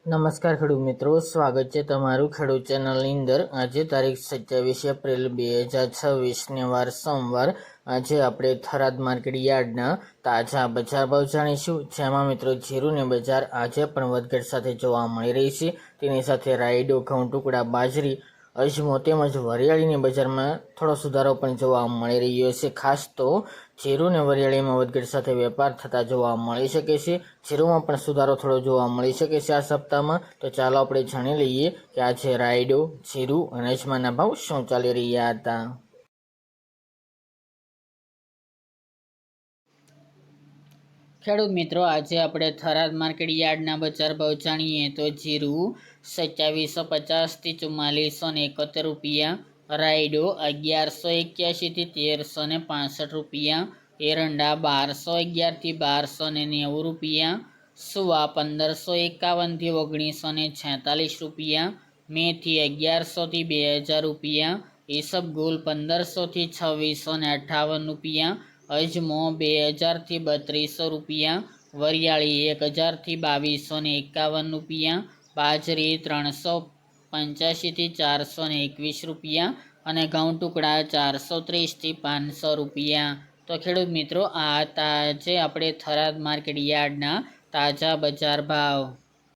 નમસ્કાર ખેડૂત મિત્રો, સ્વાગત છે તમારું ખેડૂત ચેનલની અંદર। આજે તારીખ 27 એપ્રિલ 2026 વાર સોમવાર। આજે આપણે થરાદ માર્કેટ યાર્ડના તાજા બજાર ભાવ જાણીશું, જેમાં મિત્રો જીરુની બજાર આજે પણ વધઘટ સાથે જોવા મળી રહી છે। તેની સાથે રાયડો, ઘઉં ટુકડા, બાજરી, અજમો તેમજ વરિયાળીની બજારમાં થોડો સુધારો પણ જોવા મળી રહ્યો છે। ખાસ તો જીરુ અને વરિયાળીમાં વધઘટ સાથે વેપાર થતા જોવા મળી શકે છે। જીરુમાં પણ સુધારો થોડો જોવા મળી શકે છે આ સપ્તાહમાં। તો ચાલો આપણે જાણી લઈએ કે આજે રાયડો, જીરુ અને અજમાના ભાવ શું ચાલી રહ્યા હતા। ખેડૂત મિત્રો, આજે આપણે થરાદ માર્કેટ યાર્ડના બજાર ભાવ જાણીએ તો જીરું 2750 થી 4471 રૂપિયા, રાયડો 1181 થી 1365 રૂપિયા, એરંડા 1211 થી 1290 રૂપિયા, સુવા 1551 થી 1946 રૂપિયા, મેથી 1100 થી 2000 રૂપિયા, ઈસબગુલ 1500 થી 2658 રૂપિયા, અજમો 2000 થી 3200 રૂપિયા, વરિયાળી 1000 થી 2251 રૂપિયા, બાજરી 385 થી 421 રૂપિયા અને ઘઉં ટુકડા 430 થી 500 રૂપિયા। તો ખેડૂત મિત્રો, આ હતા જે આપણે થરાદ માર્કેટ યાર્ડના તાજા બજાર ભાવ।